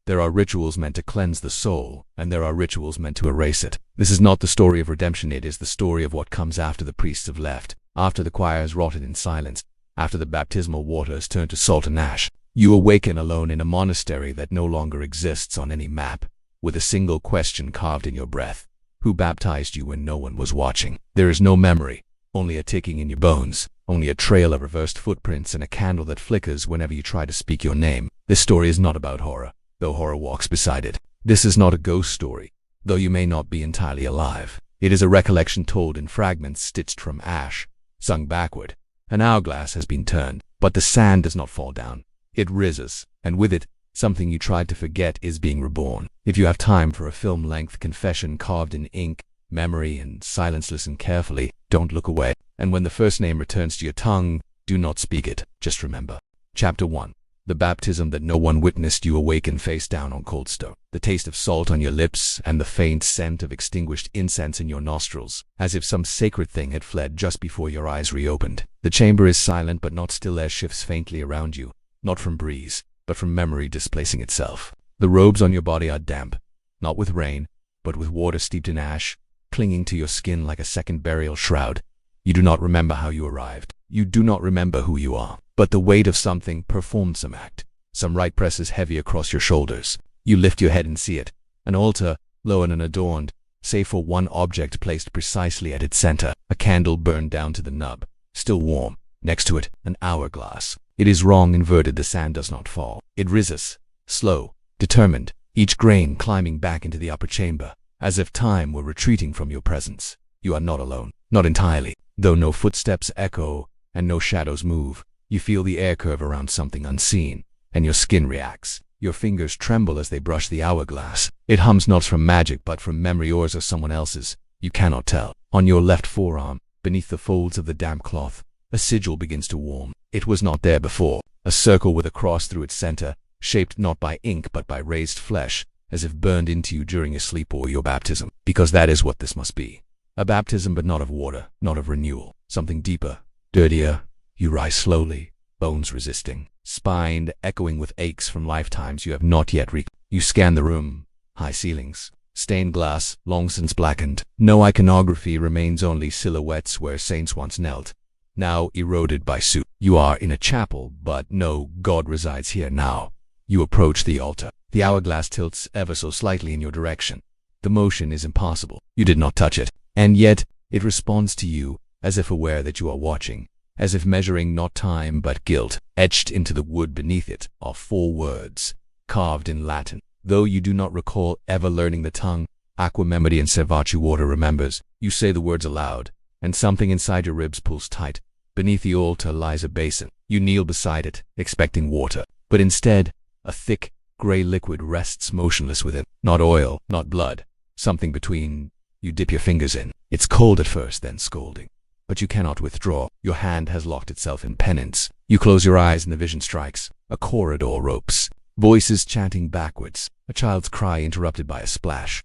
There are rituals meant to cleanse the soul, and there are rituals meant to erase it. This is not the story of redemption, it is the story of what comes after the priests have left, after the choir has rotted in silence, after the baptismal water has turned to salt and ash. You awaken alone in a monastery that no longer exists on any map, with a single question carved in your breath. Who baptized you when no one was watching? There is no memory, only a ticking in your bones, only a trail of reversed footprints and a candle that flickers whenever you try to speak your name. This story is not about horror, though horror walks beside it. This is not a ghost story, though you may not be entirely alive. It is a recollection told in fragments stitched from ash, sung backward. An hourglass has been turned, but the sand does not fall down. It rises, and with it, something you tried to forget is being reborn. If you have time for a film-length confession carved in ink, memory, and silence, listen carefully, don't look away, and when the first name returns to your tongue, do not speak it, just remember. Chapter 1. The baptism that no one witnessed. You awaken face down on cold stone, the taste of salt on your lips and the faint scent of extinguished incense in your nostrils, as if some sacred thing had fled just before your eyes reopened. The chamber is silent but not still. Air shifts faintly around you, not from breeze, but from memory displacing itself. The robes on your body are damp, not with rain, but with water steeped in ash, clinging to your skin like a second burial shroud. You do not remember how you arrived. You do not remember who you are. But the weight of something performed some act. Some rite presses heavy across your shoulders. You lift your head and see it. An altar, low and unadorned, save for one object placed precisely at its center. A candle burned down to the nub, still warm. Next to it, an hourglass. It is wrong inverted. The sand does not fall. It rises, slow, determined, each grain climbing back into the upper chamber, as if time were retreating from your presence. You are not alone. Not entirely. Though no footsteps echo and no shadows move, you feel the air curve around something unseen, and your skin reacts. Your fingers tremble as they brush the hourglass. It hums not from magic but from memory, or someone else's. You cannot tell. On your left forearm, beneath the folds of the damp cloth, a sigil begins to warm. It was not there before. A circle with a cross through its center, shaped not by ink but by raised flesh, as if burned into you during your sleep or your baptism. Because that is what this must be. A baptism, but not of water, not of renewal. Something deeper, dirtier. You rise slowly, bones resisting, spine echoing with aches from lifetimes you have not yet reached. You scan the room. High ceilings, stained glass, long since blackened. No iconography remains, only silhouettes where saints once knelt, now eroded by soot. You are in a chapel, but no God resides here now. You approach the altar. The hourglass tilts ever so slightly in your direction. The motion is impossible. You did not touch it, and yet it responds to you, as if aware that you are watching. As if measuring not time but guilt. Etched into the wood beneath it are 4 words, carved in Latin. Though you do not recall ever learning the tongue, aqua memedi and servace, water remembers. You say the words aloud, and something inside your ribs pulls tight. Beneath the altar lies a basin. You kneel beside it, expecting water. But instead, a thick, gray liquid rests motionless within. Not oil, not blood. Something between. You dip your fingers in. It's cold at first, then scalding. But you cannot withdraw. Your hand has locked itself in penance. You close your eyes and the vision strikes. A corridor ropes. Voices chanting backwards. A child's cry interrupted by a splash.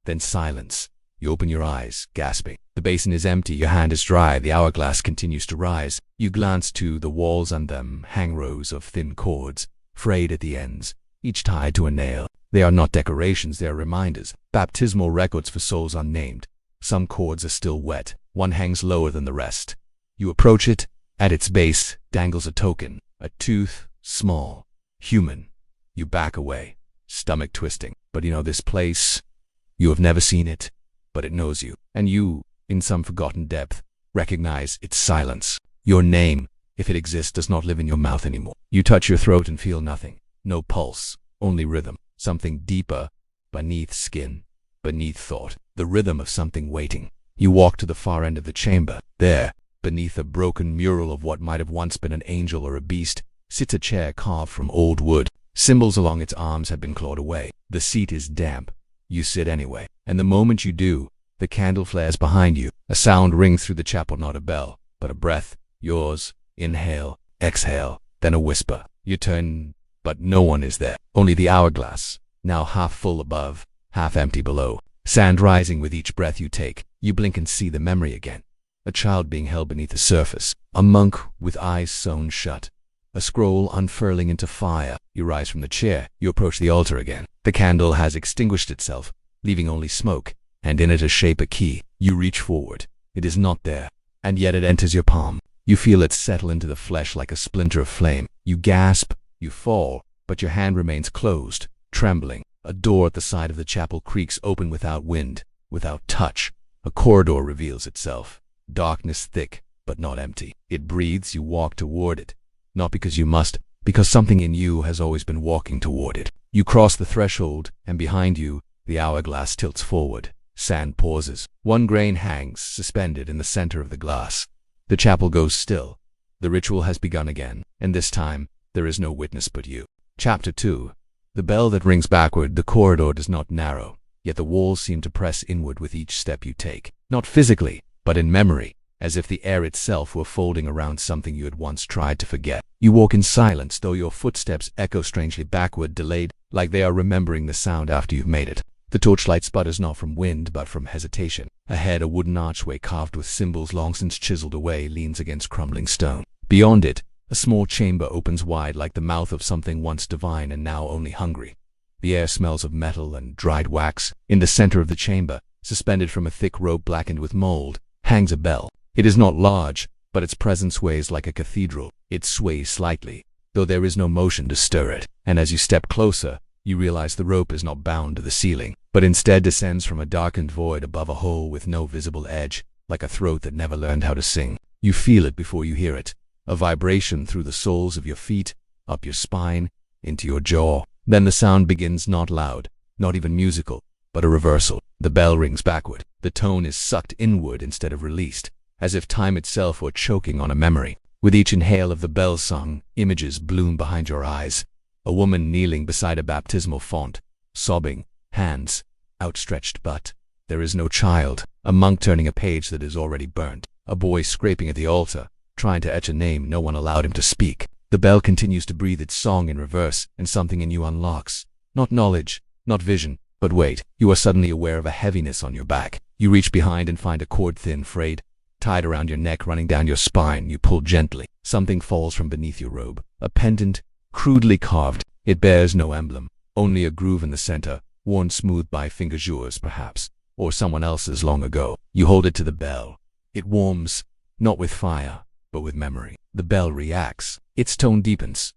Then silence. You open your eyes, gasping. The basin is empty. Your hand is dry. The hourglass continues to rise. You glance to the walls, and them hang rows of thin cords, frayed at the ends, each tied to a nail. They are not decorations, they are reminders. Baptismal records for souls unnamed. Some cords are still wet. One hangs lower than the rest. You approach it. At its base dangles a token, a tooth, small, human. You back away, stomach twisting. But you know this place. You have never seen it, but it knows you. And you, in some forgotten depth, recognize its silence. Your name, if it exists, does not live in your mouth anymore. You touch your throat and feel nothing. No pulse, only rhythm. Something deeper, beneath skin, beneath thought. The rhythm of something waiting. You walk to the far end of the chamber. There, beneath a broken mural of what might have once been an angel or a beast, sits a chair carved from old wood. Symbols along its arms have been clawed away. The seat is damp. You sit anyway. And the moment you do, the candle flares behind you. A sound rings through the chapel, not a bell, but a breath. Yours. Inhale, exhale, then a whisper. You turn, but no one is there. Only the hourglass, now half full above, half empty below. Sand rising with each breath you take. You blink and see the memory again. A child being held beneath the surface. A monk with eyes sewn shut. a scroll unfurling into fire. You rise from the chair. You approach the altar again. The candle has extinguished itself, leaving only smoke, and in it a shape, a key. You reach forward. It is not there, and yet it enters your palm. You feel it settle into the flesh like a splinter of flame. You gasp. You fall, but your hand remains closed, trembling. A door at the side of the chapel creaks open without wind, without touch. A corridor reveals itself. Darkness thick, but not empty. It breathes. You walk toward it. Not because you must, because something in you has always been walking toward it. You cross the threshold, and behind you, the hourglass tilts forward. Sand pauses. One grain hangs, suspended in the center of the glass. The chapel goes still. The ritual has begun again, and this time, there is no witness but you. Chapter 2. The bell that rings backward. The corridor does not narrow, yet the walls seem to press inward with each step you take. Not physically, but in memory, as if the air itself were folding around something you had once tried to forget. You walk in silence, though your footsteps echo strangely backward, delayed, like they are remembering the sound after you've made it. The torchlight sputters not from wind, but from hesitation. Ahead, a wooden archway carved with symbols long since chiseled away leans against crumbling stone. Beyond it, a small chamber opens wide like the mouth of something once divine and now only hungry. The air smells of metal and dried wax. In the center of the chamber, suspended from a thick rope blackened with mold, hangs a bell. It is not large, but its presence sways like a cathedral. It sways slightly, though there is no motion to stir it, and as you step closer, you realize the rope is not bound to the ceiling, but instead descends from a darkened void above a hole with no visible edge, like a throat that never learned how to sing. You feel it before you hear it, a vibration through the soles of your feet, up your spine, into your jaw. Then the sound begins, not loud, not even musical, but a reversal. The bell rings backward. The tone is sucked inward instead of released, as if time itself were choking on a memory. With each inhale of the bell song, images bloom behind your eyes. A woman kneeling beside a baptismal font, sobbing, hands outstretched, but there is no child. A monk turning a page that is already burnt. A boy scraping at the altar, trying to etch a name no one allowed him to speak. The bell continues to breathe its song in reverse, and something in you unlocks. Not knowledge, not vision, but wait. You are suddenly aware of a heaviness on your back. You reach behind and find a cord thin, frayed, tied around your neck, running down your spine. You pull gently. Something falls from beneath your robe. A pendant, crudely carved. It bears no emblem, only a groove in the center, worn smooth by fingers, yours perhaps, or someone else's long ago. You hold it to the bell. It warms, not with fire, but with memory. The bell reacts. Its tone deepens.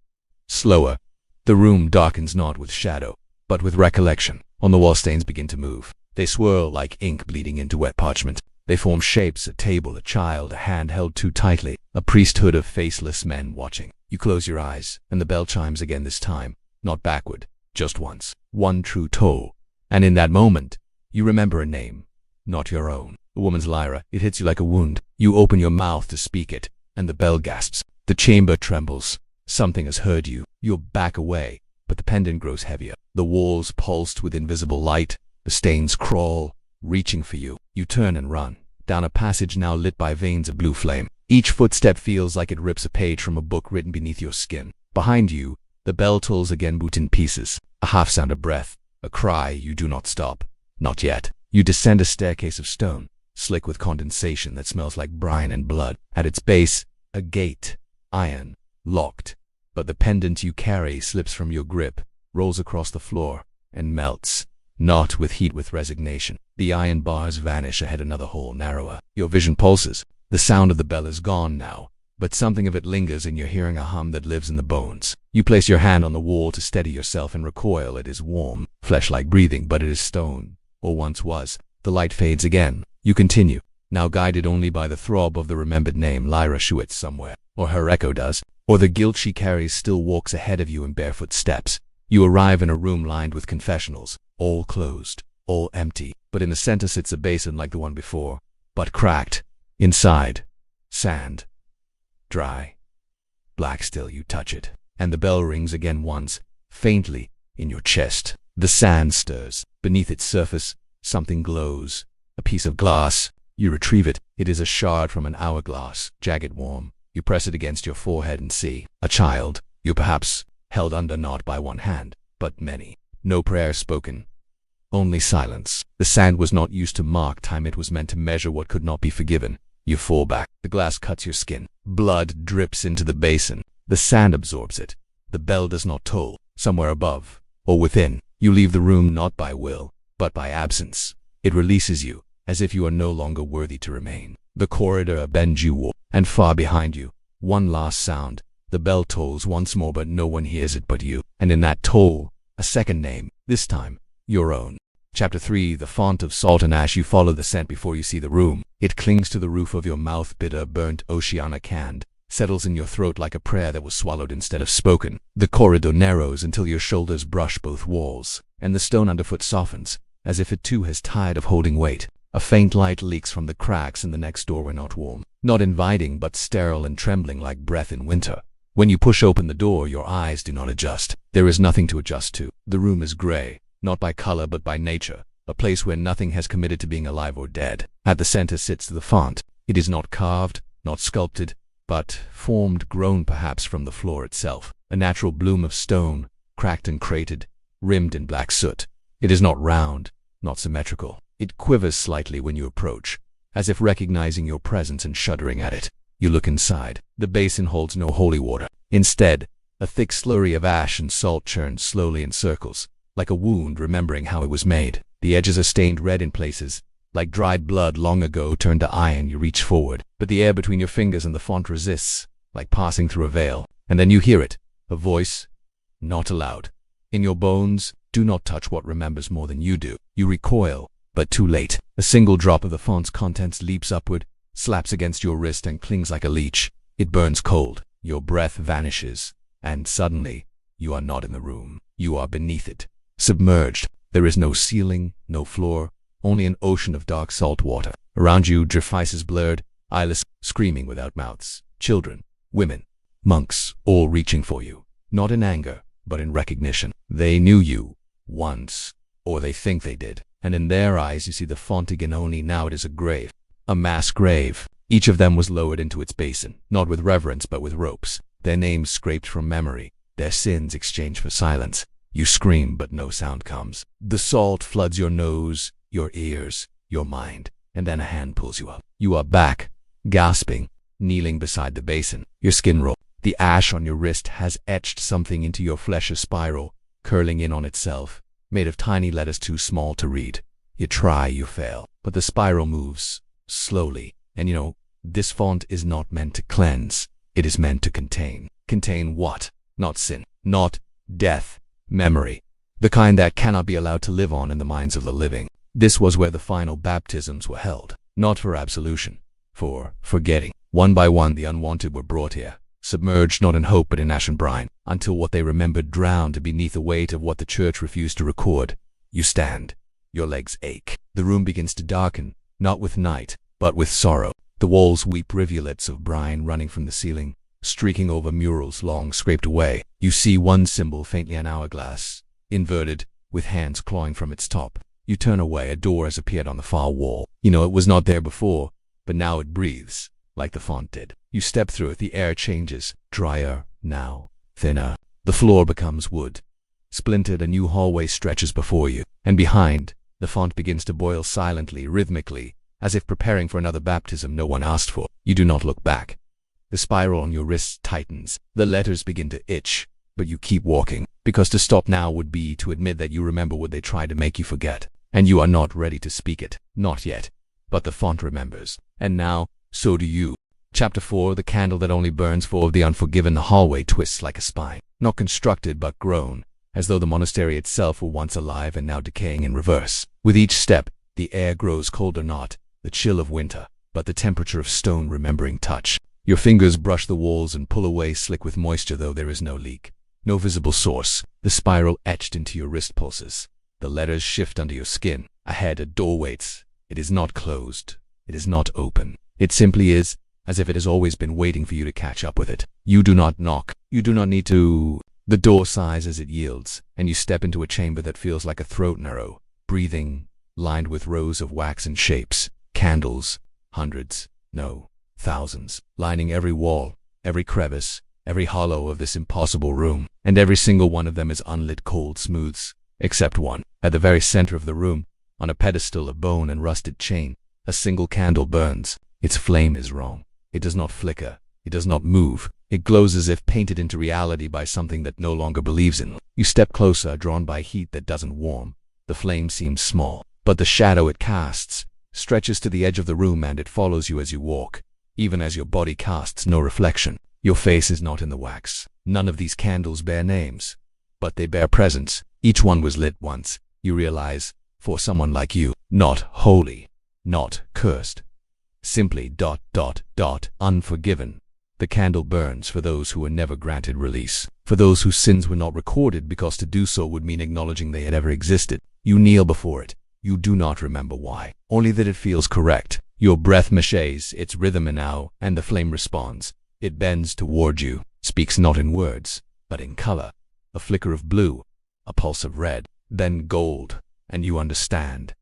Slower. The room darkens not with shadow, but with recollection. On the wall, stains begin to move. They swirl like ink bleeding into wet parchment. They form shapes: a table, a child, a hand held too tightly, a priesthood of faceless men watching. You close your eyes, and the bell chimes again, this time, not backward, just once. One true toll. And in that moment, you remember a name, not your own. A woman's lyra. It hits you like a wound. You open your mouth to speak it, and the bell gasps. The chamber trembles. Something has heard you. You back away, but the pendant grows heavier. The walls pulsed with invisible light. The stains crawl, reaching for you. You turn and run, down a passage now lit by veins of blue flame. Each footstep feels like it rips a page from a book written beneath your skin. Behind you, the bell tolls again, boot in pieces. A half sound of breath, a cry. You do not stop. Not yet. You descend a staircase of stone, slick with condensation that smells like brine and blood. At its base, a gate, iron, locked. But the pendant you carry slips from your grip, rolls across the floor, and melts. Not with heat, with resignation. The iron bars vanish ahead, another hole narrower. Your vision pulses. The sound of the bell is gone now, but something of it lingers, and you're hearing a hum that lives in the bones. You place your hand on the wall to steady yourself and recoil. It is warm, flesh-like breathing, but it is stone, or once was. The light fades again. You continue, now guided only by the throb of the remembered name. Lyra Schuetz somewhere, or her echo does, or the guilt she carries still walks ahead of you in barefoot steps. You arrive in a room lined with confessionals, all closed, all empty, but in the center sits a basin like the one before, but cracked. Inside, sand. Dry. Black still. You touch it, and the bell rings again once, faintly, in your chest. The sand stirs. Beneath its surface, something glows. A piece of glass. You retrieve it. It is a shard from an hourglass, jagged, warm. You press it against your forehead and see a child. You perhaps held under not by one hand, but many. No prayer spoken. Only silence. The sand was not used to mark time. It was meant to measure what could not be forgiven. You fall back. The glass cuts your skin. Blood drips into the basin. The sand absorbs it. The bell does not toll. Somewhere above, or within, you leave the room not by will, but by absence. It releases you, as if you are no longer worthy to remain. The corridor bends you, and far behind you, one last sound. The bell tolls once more, but no one hears it but you. And in that toll, a second name, this time, your own. Chapter 3. The font of salt and ash. You follow the scent before you see the room. It clings to the roof of your mouth, bitter, burnt, oceanic hand, settles in your throat like a prayer that was swallowed instead of spoken. The corridor narrows until your shoulders brush both walls, and the stone underfoot softens, as if it too has tired of holding weight. A faint light leaks from the cracks in the next doorway, not warm, not inviting, but sterile and trembling like breath in winter. When you push open the door, your eyes do not adjust. There is nothing to adjust to. The room is gray, not by color but by nature, a place where nothing has committed to being alive or dead. At the center sits the font. It is not carved, not sculpted, but formed, grown perhaps from the floor itself. A natural bloom of stone, cracked and crated, rimmed in black soot. It is not round, not symmetrical. It quivers slightly when you approach, as if recognizing your presence and shuddering at it. You look inside. The basin holds no holy water. Instead, a thick slurry of ash and salt churns slowly in circles, like a wound remembering how it was made. The edges are stained red in places, like dried blood long ago turned to iron. You reach forward, but the air between your fingers and the font resists, like passing through a veil. And then you hear it, a voice, not aloud. In your bones, do not touch what remembers more than you do. You recoil, but too late. A single drop of the font's contents leaps upward, slaps against your wrist and clings like a leech. It burns cold. Your breath vanishes, and suddenly, you are not in the room. You are beneath it, submerged. There is no ceiling, no floor, only an ocean of dark salt water. Around you, faces blurred, eyeless, screaming without mouths. Children, women, monks, all reaching for you, not in anger, but in recognition. They knew you once, or they think they did, and in their eyes you see the font again, only now it is a grave, a mass grave. Each of them was lowered into its basin, not with reverence but with ropes, their names scraped from memory, their sins exchanged for silence. You scream, but no sound comes. The salt floods your nose, your ears, your mind, and then a hand pulls you up. You are back, gasping, kneeling beside the basin. Your skin rolls. The ash on your wrist has etched something into your flesh, a spiral, curling in on itself, made of tiny letters too small to read. You try, you fail, but the spiral moves, slowly. And you know, this font is not meant to cleanse. It is meant to contain. Contain what? Not sin, not death. Memory, the kind that cannot be allowed to live on in the minds of the living. This was where the final baptisms were held, not for absolution, for forgetting. One by one the unwanted were brought here, submerged not in hope but in ash and brine, until what they remembered drowned beneath the weight of what the church refused to record. You stand. Your legs ache. The room begins to darken, not with night, but with sorrow. The walls weep, rivulets of brine running from the ceiling, streaking over murals long scraped away. You see one symbol faintly, an hourglass, inverted, with hands clawing from its top. You turn away. A door has appeared on the far wall. You know it was not there before, but now it breathes, like the font did. You step through it. The air changes, drier, now, thinner. The floor becomes wood. Splintered, a new hallway stretches before you, and behind, the font begins to boil silently, rhythmically, as if preparing for another baptism no one asked for. You do not look back. The spiral on your wrist tightens. The letters begin to itch, but you keep walking, because to stop now would be to admit that you remember what they tried to make you forget, and you are not ready to speak it. Not yet. But the font remembers, and now, so do you. Chapter 4. The candle that only burns for the unforgiven. The hallway twists like a spine, not constructed but grown, as though the monastery itself were once alive and now decaying in reverse. With each step, the air grows colder, not the chill of winter, but the temperature of stone remembering touch. Your fingers brush the walls and pull away, slick with moisture, though there is no leak, no visible source. The spiral etched into your wrist pulses. The letters shift under your skin. Ahead, a door waits. It is not closed. It is not open. It simply is, as if it has always been waiting for you to catch up with it. You do not knock. You do not need to. The door sighs as it yields, and you step into a chamber that feels like a throat narrow, breathing, lined with rows of waxen shapes, candles, hundreds, no, thousands, lining every wall, every crevice, every hollow of this impossible room, and every single one of them is unlit cold smooths, except one. At the very center of the room, on a pedestal of bone and rusted chain, a single candle burns. Its flame is wrong. It does not flicker. It does not move. It glows as if painted into reality by something that no longer believes in. You step closer, drawn by heat that doesn't warm. The flame seems small, but the shadow it casts stretches to the edge of the room, and it follows you as you walk, even as your body casts no reflection. Your face is not in the wax. None of these candles bear names, but they bear presence. Each one was lit once, you realize, for someone like you. Not holy, not cursed. Simply ... unforgiven. The candle burns for those who were never granted release, for those whose sins were not recorded, because to do so would mean acknowledging they had ever existed. You kneel before it. You do not remember why, only that it feels correct. Your breath meshes its rhythm now, and the flame responds. It bends toward you, speaks not in words, but in color. A flicker of blue, a pulse of red, then gold, and you understand.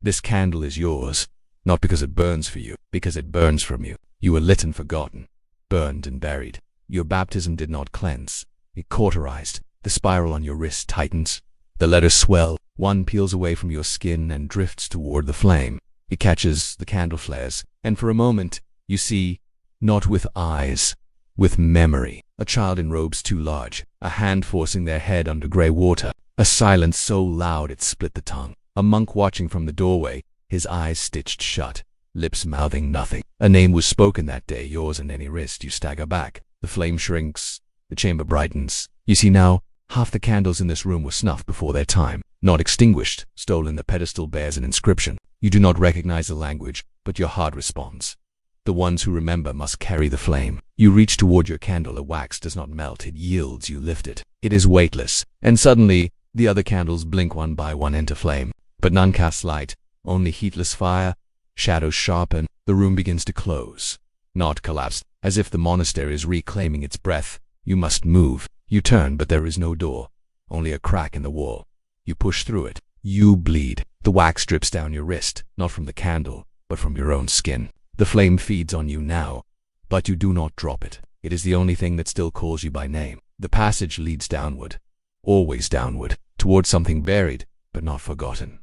This candle is yours, not because it burns for you, because it burns from you. You were lit and forgotten, burned and buried. Your baptism did not cleanse, it cauterized. The spiral on your wrist tightens. The letters swell. One peels away from your skin and drifts toward the flame. It catches, the candle flares, and for a moment, you see, not with eyes, with memory. A child in robes too large, a hand forcing their head under gray water, a silence so loud it split the tongue. A monk watching from the doorway, his eyes stitched shut, lips mouthing nothing. A name was spoken that day, yours, and any wrist. You stagger back. The flame shrinks, the chamber brightens. You see now, half the candles in this room were snuffed before their time, not extinguished. Stolen, the pedestal bears an inscription. You do not recognize the language, but your heart responds. The ones who remember must carry the flame. You reach toward your candle. The wax does not melt, it yields. You lift it. It is weightless, and suddenly, the other candles blink one by one into flame. But none cast light, only heatless fire. Shadows sharpen. The room begins to close, not collapse. As if the monastery is reclaiming its breath. You must move. You turn, but there is no door, only a crack in the wall. You push through it. You bleed. The wax drips down your wrist, not from the candle, but from your own skin. The flame feeds on you now, but you do not drop it. It is the only thing that still calls you by name. The passage leads downward, always downward, toward something buried, but not forgotten.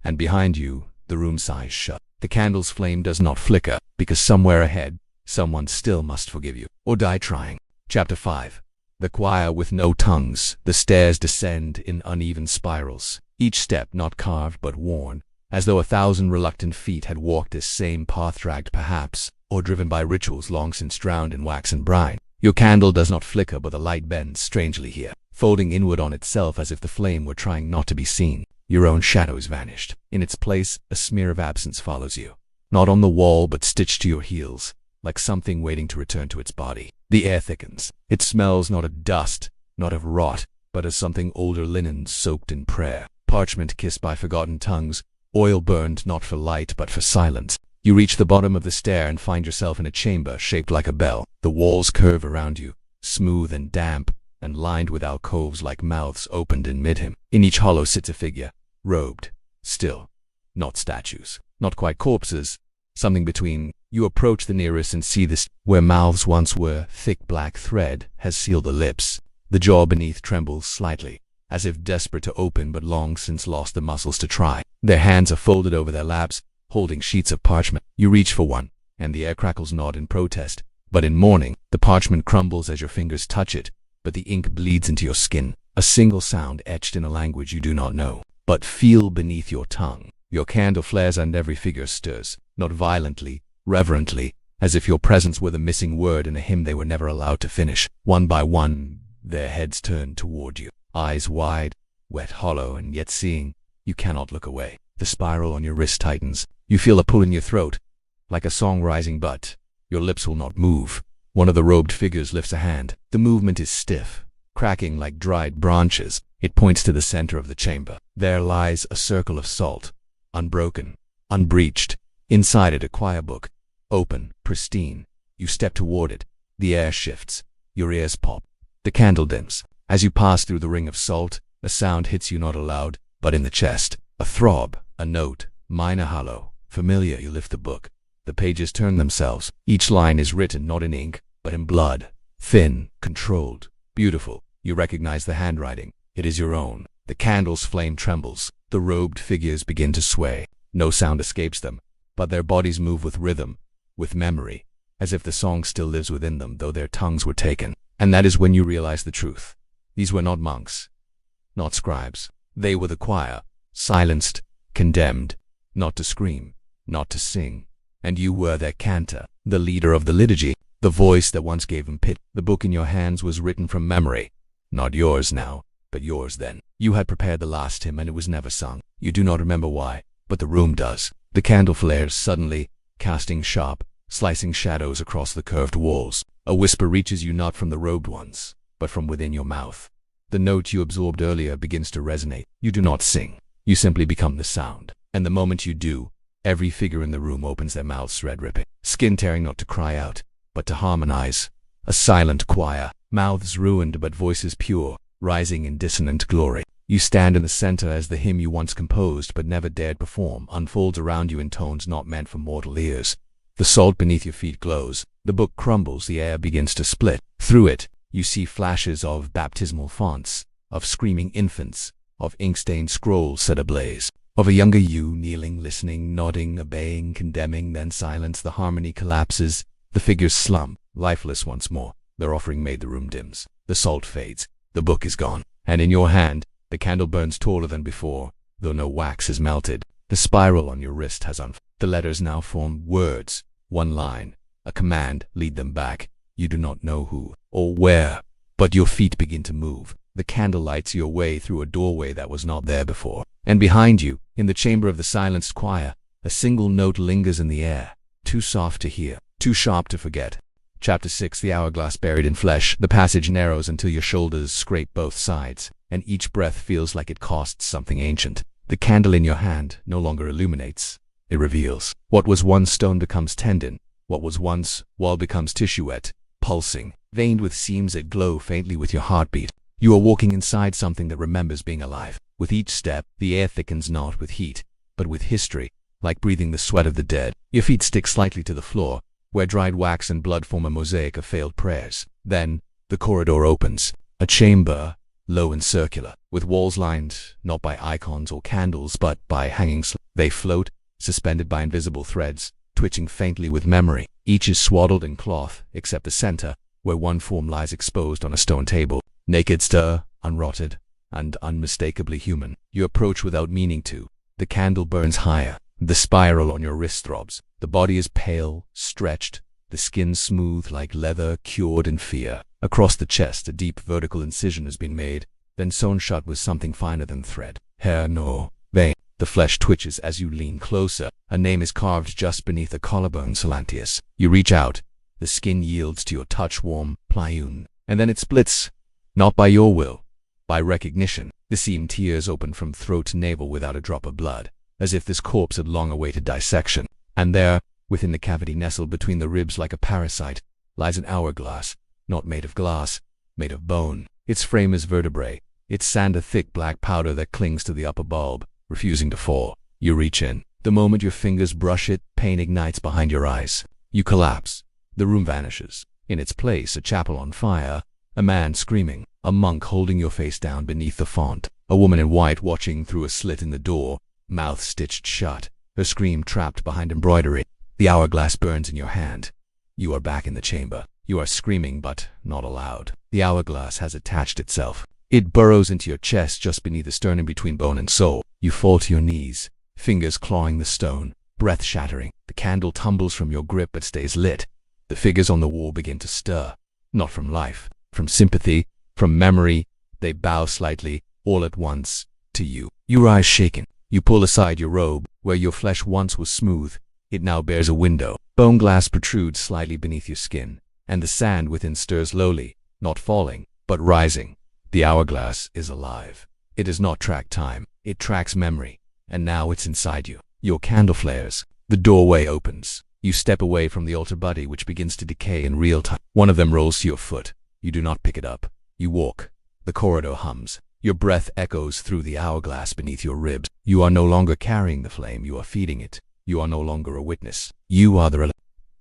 And behind you, the room sighs shut. The candle's flame does not flicker, because somewhere ahead, someone still must forgive you, or die trying. Chapter 5. The choir with no tongues. The stairs descend in uneven spirals, each step not carved but worn, as though 1,000 reluctant feet had walked this same path, dragged perhaps, or driven by rituals long since drowned in wax and brine. Your candle does not flicker, but the light bends strangely here, folding inward on itself as if the flame were trying not to be seen. Your own shadow is vanished. In its place, a smear of absence follows you, not on the wall but stitched to your heels, like something waiting to return to its body. The air thickens. It smells not of dust, not of rot, but as something older, linen soaked in prayer, parchment kissed by forgotten tongues, oil burned not for light but for silence. You reach the bottom of the stair and find yourself in a chamber shaped like a bell. The walls curve around you, smooth and damp, and lined with alcoves like mouths opened in mid-him. In each hollow sits a figure, robed, still, not statues, not quite corpses, something between. You approach the nearest and see this, where mouths once were, thick black thread has sealed the lips. The jaw beneath trembles slightly, as if desperate to open but long since lost the muscles to try. Their hands are folded over their laps, holding sheets of parchment. You reach for one, and the air crackles not in protest, but in mourning. The parchment crumbles as your fingers touch it, but the ink bleeds into your skin. A single sound etched in a language you do not know, but feel beneath your tongue. Your candle flares and every figure stirs, not violently, reverently, as if your presence were the missing word in a hymn they were never allowed to finish. One by one, their heads turn toward you, eyes wide, wet, hollow, and yet seeing. You cannot look away. The spiral on your wrist tightens. You feel a pull in your throat, like a song rising, but your lips will not move. One of the robed figures lifts a hand. The movement is stiff, cracking like dried branches. It points to the center of the chamber. There lies a circle of salt, unbroken, unbreached. Inside it, a choir book, open, pristine. You step toward it. The air shifts. Your ears pop. The candle dims. As you pass through the ring of salt, a sound hits you, not aloud, but in the chest. A throb, a note, minor, hollow, familiar. You lift the book. The pages turn themselves. Each line is written not in ink, but in blood. Thin, controlled, beautiful. You recognize the handwriting. It is your own. The candle's flame trembles. The robed figures begin to sway. No sound escapes them, but their bodies move with rhythm, with memory. as if the song still lives within them, though their tongues were taken. And that is when you realize the truth. These were not monks, not scribes. They were the choir, silenced, condemned, not to scream, not to sing. And you were their cantor, the leader of the liturgy, the voice that once gave them pity. The book in your hands was written from memory, not yours now, but yours then. You had prepared the last hymn and it was never sung. You do not remember why, but the room does. The candle flares suddenly, casting sharp, slicing shadows across the curved walls. A whisper reaches you not from the robed ones, but from within your mouth. The note you absorbed earlier begins to resonate. You do not sing. You simply become the sound. And the moment you do, every figure in the room opens their mouths thread-ripping, skin-tearing, not to cry out, but to harmonize. A silent choir, mouths ruined but voices pure, rising in dissonant glory. You stand in the center as the hymn you once composed but never dared perform unfolds around you in tones not meant for mortal ears. The salt beneath your feet glows. The book crumbles. The air begins to split. Through it, you see flashes of baptismal fonts, of screaming infants, of ink-stained scrolls set ablaze, of a younger you kneeling, listening, nodding, obeying, condemning, then silence. The harmony collapses. The figures slump, lifeless once more. Their offering made the room dims. The salt fades. The book is gone. And in your hand, the candle burns taller than before, though no wax is melted. The spiral on your wrist has unfolded. The letters now form words, one line, a command. Lead them back. You do not know who or where, but your feet begin to move. The candle lights your way through a doorway that was not there before. And behind you, in the chamber of the silenced choir, a single note lingers in the air, too soft to hear, too sharp to forget. Chapter 6. The hourglass buried in flesh. The passage narrows until your shoulders scrape both sides, and each breath feels like it costs something ancient. The candle in your hand no longer illuminates. It reveals. What was once stone becomes tendon. What was once wall becomes tissuette, pulsing, veined with seams that glow faintly with your heartbeat. You are walking inside something that remembers being alive. With each step, the air thickens not with heat, but with history, like breathing the sweat of the dead. Your feet stick slightly to the floor, where dried wax and blood form a mosaic of failed prayers. Then, the corridor opens. A chamber, low and circular, with walls lined not by icons or candles, but by hangings. They float, suspended by invisible threads, twitching faintly with memory. Each is swaddled in cloth, except the center, where one form lies exposed on a stone table. Naked, unrotted, and unmistakably human. You approach without meaning to. The candle burns higher. The spiral on your wrist throbs. The body is pale, stretched, the skin smooth like leather cured in fear. Across the chest, a deep vertical incision has been made, then sewn shut with something finer than thread. Hair, no, vein. The flesh twitches as you lean closer. A name is carved just beneath the collarbone, Salantius. You reach out. The skin yields to your touch, warm, Plyune. And then it splits. Not by your will, by recognition. The seam tears open from throat to navel without a drop of blood, as if this corpse had long awaited dissection. And there, within the cavity nestled between the ribs like a parasite, lies an hourglass, not made of glass, made of bone. Its frame is vertebrae, its sand a thick black powder that clings to the upper bulb, refusing to fall. You reach in. The moment your fingers brush it, pain ignites behind your eyes. You collapse. The room vanishes. In its place, a chapel on fire, a man screaming, a monk holding your face down beneath the font, a woman in white watching through a slit in the door, mouth stitched shut, her scream trapped behind embroidery. The hourglass burns in your hand. You are back in the chamber. You are screaming, but not aloud. The hourglass has attached itself. It burrows into your chest just beneath the sternum between bone and soul. You fall to your knees, fingers clawing the stone, breath shattering. The candle tumbles from your grip but stays lit. The figures on the wall begin to stir, not from life, from sympathy, from memory. They bow slightly, all at once, to you. Your eyes shaken. You pull aside your robe. Where your flesh once was smooth, it now bears a window. Bone glass protrudes slightly beneath your skin, and the sand within stirs lowly, not falling, but rising. The hourglass is alive. It does not track time. It tracks memory, and now it's inside you. Your candle flares. The doorway opens. You step away from the altar body, which begins to decay in real time. One of them rolls to your foot. You do not pick it up. You walk. The corridor hums. Your breath echoes through the hourglass beneath your ribs. You are no longer carrying the flame. You are feeding it. You are no longer a witness. You are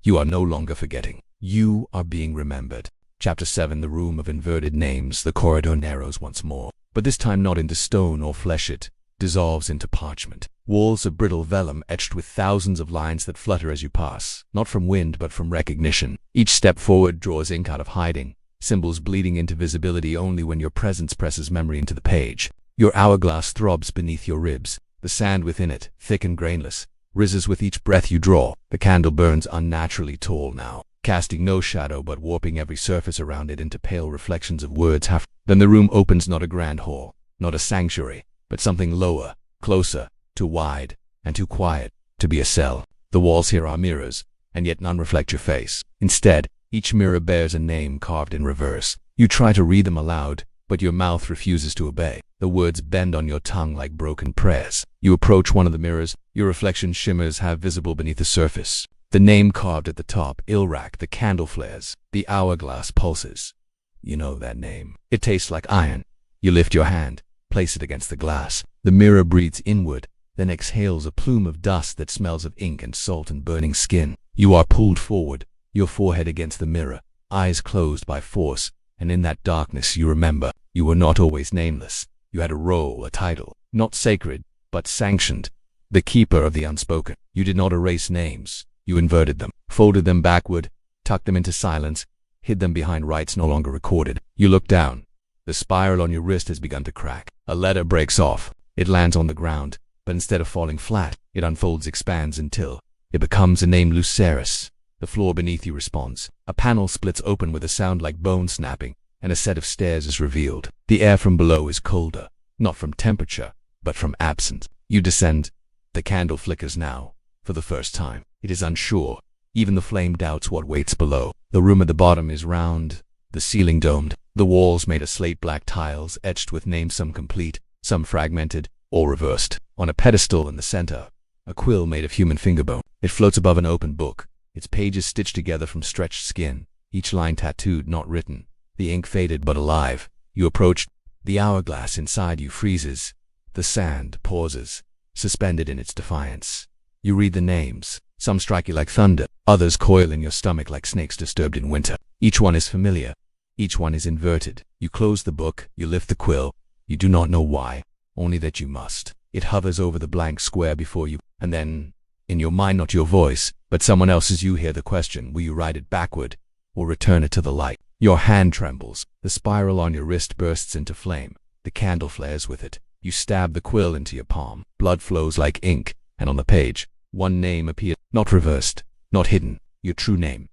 You are no longer forgetting. You are being remembered. Chapter 7. The room of inverted names. The corridor narrows once more, but this time not into stone or flesh. It dissolves into parchment. Walls of brittle vellum etched with thousands of lines that flutter as you pass, not from wind but from recognition. Each step forward draws ink out of hiding, symbols bleeding into visibility only when your presence presses memory into the page. Your hourglass throbs beneath your ribs. The sand within it, thick and grainless, rises with each breath you draw. The candle burns unnaturally tall now, casting no shadow but warping every surface around it into pale reflections of words half. Then the room opens, not a grand hall, not a sanctuary, but something lower, closer, too wide, and too quiet to be a cell. The walls here are mirrors, and yet none reflect your face. Instead, each mirror bears a name carved in reverse. You try to read them aloud, but your mouth refuses to obey. The words bend on your tongue like broken prayers. You approach one of the mirrors. Your reflection shimmers half visible beneath the surface. The name carved at the top, Ilrak. The candle flares. The hourglass pulses. You know that name. It tastes like iron. You lift your hand, place it against the glass. The mirror breathes inward, then exhales a plume of dust that smells of ink and salt and burning skin. You are pulled forward, your forehead against the mirror, eyes closed by force, and in that darkness you remember, you were not always nameless. You had a role, a title, not sacred, but sanctioned. The keeper of the unspoken. You did not erase names. You inverted them, folded them backward, tucked them into silence, hid them behind rites no longer recorded. You look down. The spiral on your wrist has begun to crack. A letter breaks off. It lands on the ground, but instead of falling flat, it unfolds, expands until it becomes a name, Lucerys. The floor beneath you responds. A panel splits open with a sound like bone snapping, and a set of stairs is revealed. The air from below is colder, not from temperature, but from absence. You descend. The candle flickers now, for the first time. It is unsure. Even the flame doubts what waits below. The room at the bottom is round, the ceiling domed, the walls made of slate-black tiles etched with names, some complete, some fragmented, all reversed. On a pedestal in the center, a quill made of human fingerbone. It floats above an open book, its pages stitched together from stretched skin, each line tattooed, not written, the ink faded but alive. You approach. The hourglass inside you freezes. The sand pauses, suspended in its defiance. You read the names. Some strike you like thunder, others coil in your stomach like snakes disturbed in winter. Each one is familiar. Each one is inverted. You close the book, you lift the quill. You do not know why, only that you must. It hovers over the blank square before you, and then, in your mind, not your voice, but someone else's, you hear the question, will you write it backward, or return it to the light? Your hand trembles. The spiral on your wrist bursts into flame. The candle flares with it. You stab the quill into your palm. Blood flows like ink, and on the page, one name appears, not reversed, not hidden, your true name.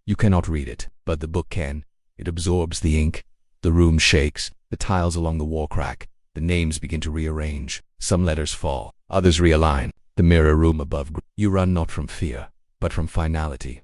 You cannot read it, but the book can. It absorbs the ink. The room shakes. The tiles along the wall crack. The names begin to rearrange. Some letters fall, others realign. The mirror room above. You run not from fear, but from finality.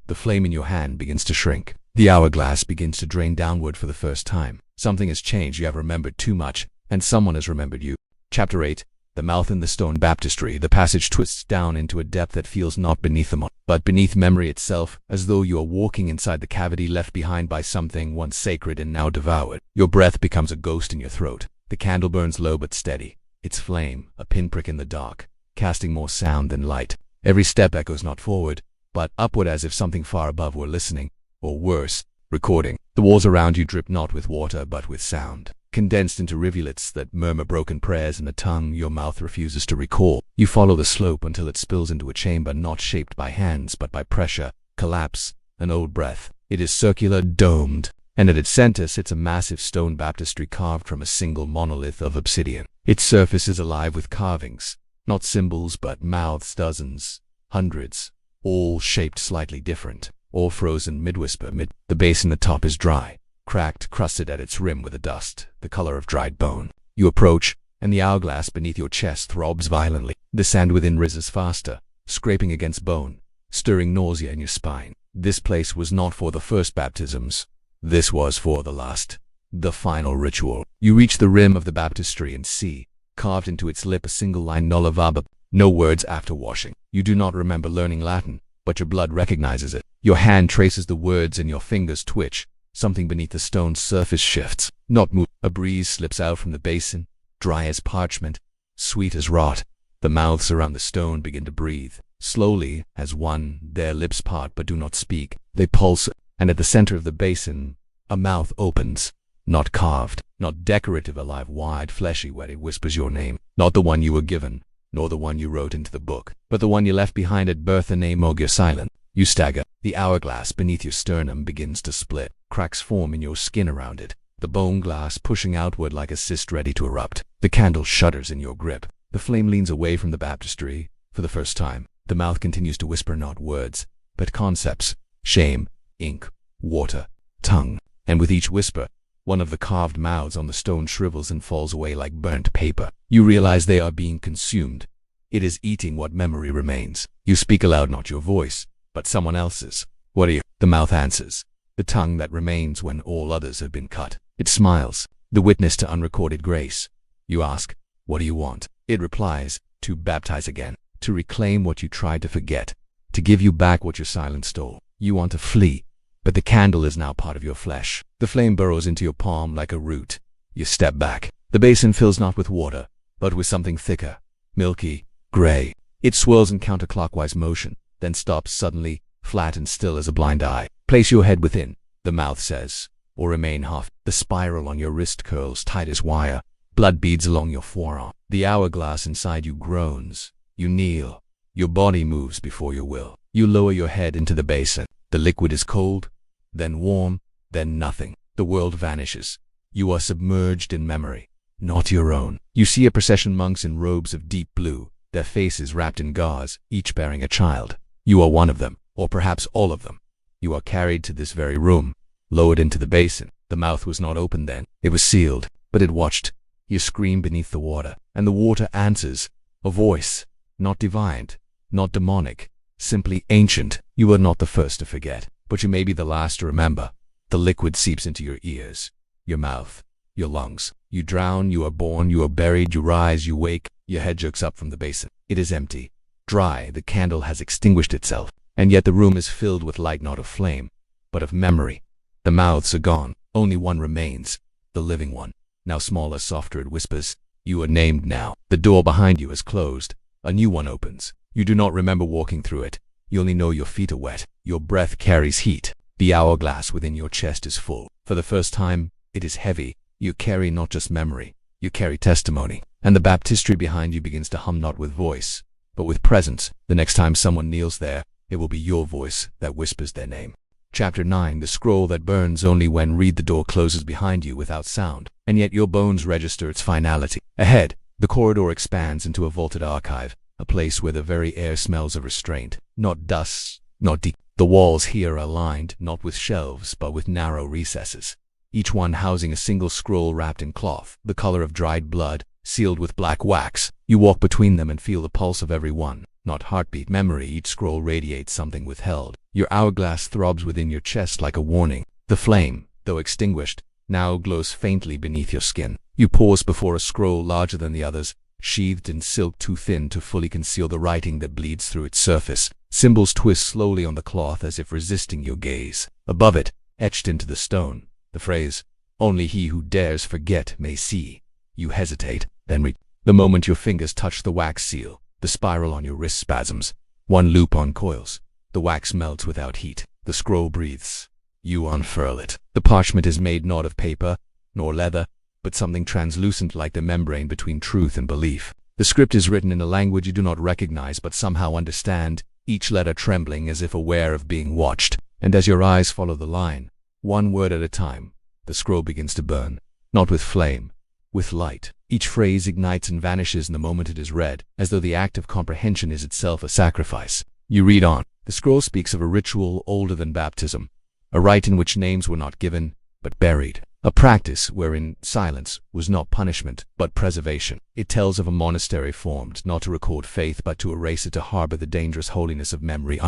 The flame in your hand begins to shrink. The hourglass begins to drain downward for the first time. Something has changed. You have remembered too much, and someone has remembered you. Chapter 8. The mouth in the stone baptistry. The passage twists down into a depth that feels not beneath them, but beneath memory itself, as though you are walking inside the cavity left behind by something once sacred and now devoured. Your breath becomes a ghost in your throat. The candle burns low but steady. Its flame, a pinprick in the dark, casting more sound than light. Every step echoes not forward, but upward, as if something far above were listening, or worse, recording. The walls around you drip not with water but with sound, condensed into rivulets that murmur broken prayers in a tongue your mouth refuses to recall. You follow the slope until it spills into a chamber not shaped by hands but by pressure, collapse, an old breath. It is circular, domed, and at its center sits a massive stone baptistry carved from a single monolith of obsidian. Its surface is alive with carvings, not symbols but mouths, dozens, hundreds, all shaped slightly different, all frozen mid-whisper. The base in the top is dry, cracked, crusted at its rim with a dust, the color of dried bone. You approach, and the hourglass beneath your chest throbs violently. The sand within rises faster, scraping against bone, stirring nausea in your spine. This place was not for the first baptisms. This was for the last, the final ritual. You reach the rim of the baptistry and see, carved into its lip, a single line, Nulla Vaba. No words after washing. You do not remember learning Latin, but your blood recognizes it. Your hand traces the words and your fingers twitch. Something beneath the stone's surface shifts, not move. A breeze slips out from the basin, dry as parchment, sweet as rot. The mouths around the stone begin to breathe, slowly, as one. Their lips part but do not speak. They pulse, and at the center of the basin, a mouth opens, not carved, Not decorative, alive, wide, fleshy, where it whispers your name. Not the one you were given, nor the one you wrote into the book, but the one you left behind at birth. The name og. You're silent. You stagger. The hourglass beneath your sternum begins to split. Cracks form in your skin around it. The bone glass pushing outward like a cyst ready to erupt. The candle shudders in your grip. The flame leans away from the baptistry. For the first time, the mouth continues to whisper not words, but concepts. Shame, ink, water, tongue. And with each whisper, one of the carved mouths on the stone shrivels and falls away like burnt paper. You realize they are being consumed. It is eating what memory remains. You speak aloud, not your voice, but someone else's. What are you? The mouth answers. The tongue that remains when all others have been cut. It smiles, the witness to unrecorded grace. You ask, what do you want? It replies, to baptize again, to reclaim what you tried to forget, to give you back what your silence stole. You want to flee, but the candle is now part of your flesh. The flame burrows into your palm like a root. You step back. The basin fills not with water, but with something thicker, milky, gray. It swirls in counterclockwise motion, then stops suddenly, flat and still as a blind eye. Place your head within, the mouth says, or remain half. The spiral on your wrist curls tight as wire. Blood beads along your forearm. The hourglass inside you groans. You kneel. Your body moves before your will. You lower your head into the basin. The liquid is cold, then warm, then nothing. The world vanishes. You are submerged in memory, not your own. You see a procession monks in robes of deep blue, their faces wrapped in gauze, each bearing a child. You are one of them, or perhaps all of them. You are carried to this very room, lowered into the basin. The mouth was not open then. It was sealed, but it watched. You scream beneath the water, and the water answers. A voice, not divined, not demonic, simply ancient. You are not the first to forget, but you may be the last to remember. The liquid seeps into your ears, your mouth, your lungs. You drown, you are born, you are buried, you rise, you wake. Your head jerks up from the basin. It is empty, dry. The candle has extinguished itself, and yet the room is filled with light, not of flame, but of memory. The mouths are gone. Only one remains, the living one. Now smaller, softer, it whispers. You are named now. The door behind you is closed. A new one opens. You do not remember walking through it. You only know your feet are wet. Your breath carries heat. The hourglass within your chest is full. For the first time, it is heavy. You carry not just memory, you carry testimony. And the baptistry behind you begins to hum not with voice, but with presence. The next time someone kneels there, it will be your voice that whispers their name. Chapter 9. The scroll that burns only when read. The door closes behind you without sound, and yet your bones register its finality. Ahead, the corridor expands into a vaulted archive, a place where the very air smells of restraint. Not dust, not deep. The walls here are lined not with shelves, but with narrow recesses, each one housing a single scroll wrapped in cloth, the color of dried blood, sealed with black wax. You walk between them and feel the pulse of every one. Not heartbeat, memory. Each scroll radiates something withheld. Your hourglass throbs within your chest like a warning. The flame, though extinguished, now glows faintly beneath your skin. You pause before a scroll larger than the others, sheathed in silk too thin to fully conceal the writing that bleeds through its surface. Symbols twist slowly on the cloth as if resisting your gaze. Above it, etched into the stone, the phrase, "Only he who dares forget may see." You hesitate, then read. The moment your fingers touch the wax seal, the spiral on your wrist spasms. One loop uncoils. The wax melts without heat. The scroll breathes. You unfurl it. The parchment is made not of paper, nor leather, but something translucent like the membrane between truth and belief. The script is written in a language you do not recognize but somehow understand, each letter trembling as if aware of being watched. And as your eyes follow the line, one word at a time, the scroll begins to burn, not with flame, with light. Each phrase ignites and vanishes in the moment it is read, as though the act of comprehension is itself a sacrifice. You read on. The scroll speaks of a ritual older than baptism, a rite in which names were not given, but buried, a practice wherein silence was not punishment, but preservation. It tells of a monastery formed not to record faith, but to erase it, to harbor the dangerous holiness of memory.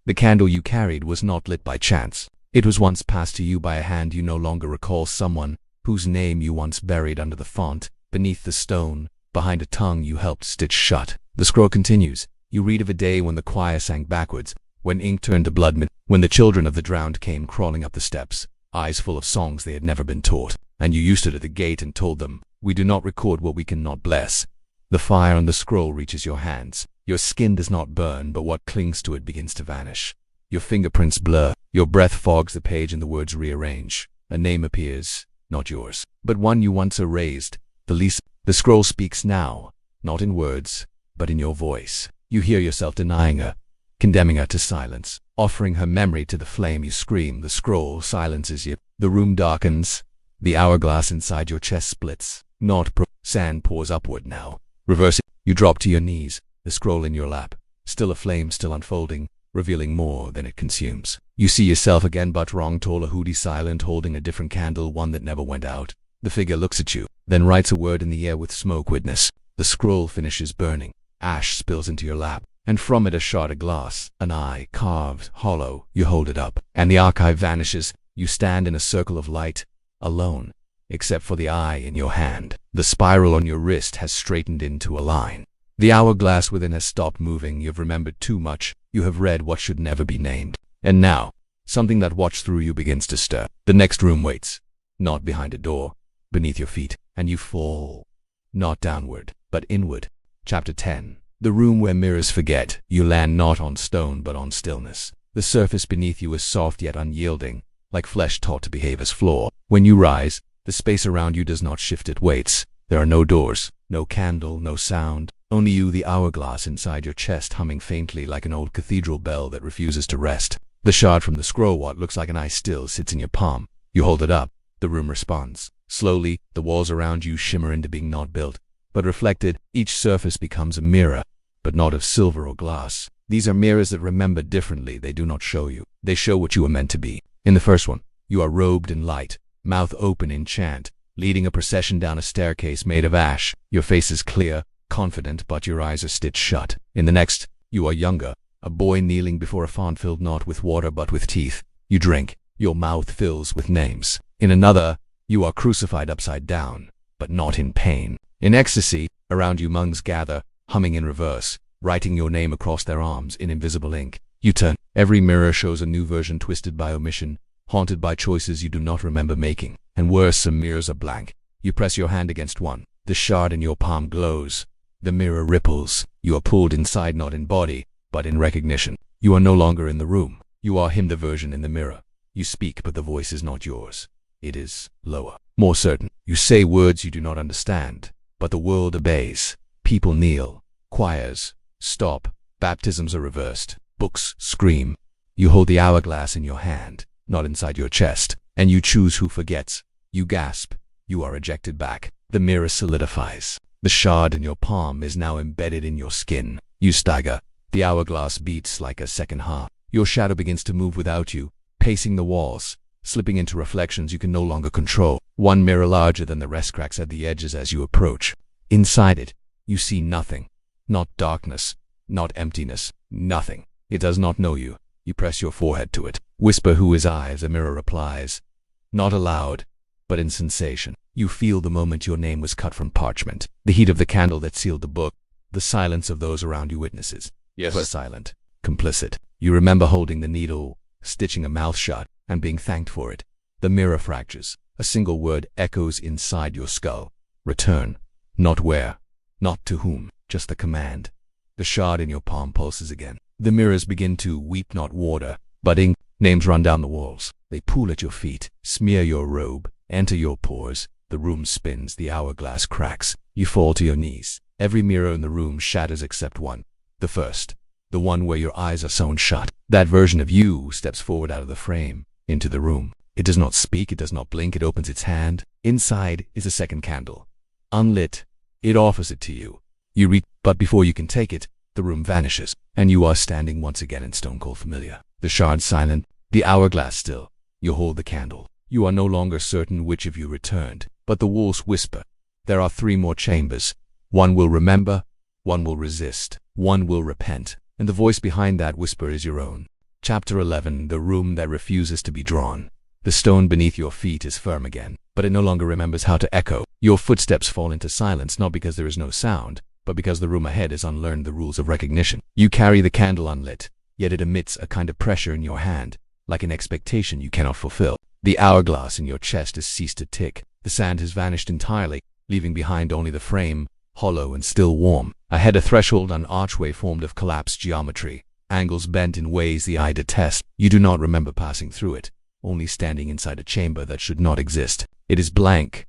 The candle you carried was not lit by chance. It was once passed to you by a hand you no longer recall, someone whose name you once buried under the font, beneath the stone, behind a tongue you helped stitch shut. The scroll continues. You read of a day when the choir sang backwards, when ink turned to blood, when the children of the drowned came crawling up the steps, eyes full of songs they had never been taught, and you used it at the gate and told them, "We do not record what we cannot bless." The fire on the scroll reaches your hands. Your skin does not burn, but what clings to it begins to vanish. Your fingerprints blur. Your breath fogs the page and the words rearrange. A name appears, not yours. but one you once erased. The scroll speaks now, not in words, but in your voice. You hear yourself denying her, condemning her to silence, offering her memory to the flame. You scream. The scroll silences you. The room darkens. The hourglass inside your chest splits. Sand pours upward now. Reversing, you drop to your knees, the scroll in your lap, still aflame, still unfolding, revealing more than it consumes. You see yourself again, but wrong, taller, hoodie, silent, holding a different candle, one that never went out. The figure looks at you, then writes a word in the air with smoke. Witness. The scroll finishes burning. Ash spills into your lap, and from it a shard of glass, an eye, carved, hollow. You hold it up, and the archive vanishes. You stand in a circle of light, alone, except for the eye in your hand. The spiral on your wrist has straightened into a line. The hourglass within has stopped moving. You've remembered too much. You have read what should never be named. And now, something that watched through you begins to stir. The next room waits, not behind a door, beneath your feet, and you fall, not downward, but inward. Chapter 10. The room where mirrors forget. You land not on stone, but on stillness. The surface beneath you is soft yet unyielding, like flesh taught to behave as floor. When you rise, the space around you does not shift, it waits. There are no doors, no candle, no sound. Only you, the hourglass inside your chest, humming faintly like an old cathedral bell that refuses to rest. The shard from the scroll, what looks like an eye, still sits in your palm. You hold it up. The room responds. Slowly, the walls around you shimmer into being, not built, but reflected. Each surface becomes a mirror, but not of silver or glass. These are mirrors that remember differently. They do not show you. They show what you were meant to be. In the first one, you are robed in light, mouth open in chant, leading a procession down a staircase made of ash. Your face is clear, confident, but your eyes are stitched shut. In the next, you are younger, a boy kneeling before a font filled not with water but with teeth. You drink. Your mouth fills with names. In another, you are crucified upside down, but not in pain. In ecstasy, around you monks gather, humming in reverse, writing your name across their arms in invisible ink. You turn. Every mirror shows a new version, twisted by omission, haunted by choices you do not remember making. And worse, some mirrors are blank. You press your hand against one. The shard in your palm glows. The mirror ripples. You are pulled inside, not in body, but in recognition. You are no longer in the room. You are him, the version in the mirror. You speak, but the voice is not yours. It is lower, more certain. You say words you do not understand, but the world obeys. People kneel. Choirs stop. Baptisms are reversed. Books scream. You hold the hourglass in your hand, not inside your chest, and you choose who forgets. You gasp. You are ejected back. The mirror solidifies. The shard in your palm is now embedded in your skin. You stagger. The hourglass beats like a second heart. Your shadow begins to move without you, pacing the walls, slipping into reflections you can no longer control. One mirror larger than the rest cracks at the edges as you approach. Inside it, you see nothing. Not darkness, not emptiness, nothing. It does not know you. You press your forehead to it. Whisper, "Who is I?" The mirror replies. Not aloud, but in sensation. You feel the moment your name was cut from parchment. The heat of the candle that sealed the book. The silence of those around you witnesses. Yes. But silent, complicit. You remember holding the needle, stitching a mouth shut, and being thanked for it. The mirror fractures. A single word echoes inside your skull. Return. Not where, not to whom, just the command. The shard in your palm pulses again. The mirrors begin to weep, not water, but ink. Names run down the walls. They pool at your feet, smear your robe, enter your pores. The room spins. The hourglass cracks. You fall to your knees. Every mirror in the room shatters except one. The first. The one where your eyes are sewn shut. That version of you steps forward out of the frame, into the room. It does not speak, it does not blink, it opens its hand. Inside is a second candle. Unlit, it offers it to you. You reach, but before you can take it, the room vanishes, and you are standing once again in stone cold familiar. The shard silent, the hourglass still. You hold the candle. You are no longer certain which of you returned, but the walls whisper. There are 3 more chambers. One will remember, one will resist, one will repent, and the voice behind that whisper is your own. Chapter 11. The room that refuses to be drawn. The stone beneath your feet is firm again, but it no longer remembers how to echo. Your footsteps fall into silence, not because there is no sound, but because the room ahead has unlearned the rules of recognition. You carry the candle unlit, yet it emits a kind of pressure in your hand, like an expectation you cannot fulfill. The hourglass in your chest has ceased to tick. The sand has vanished entirely, leaving behind only the frame, hollow and still warm. Ahead, a threshold, an archway formed of collapsed geometry, angles bent in ways the eye detests. You do not remember passing through it, only standing inside a chamber that should not exist. It is blank,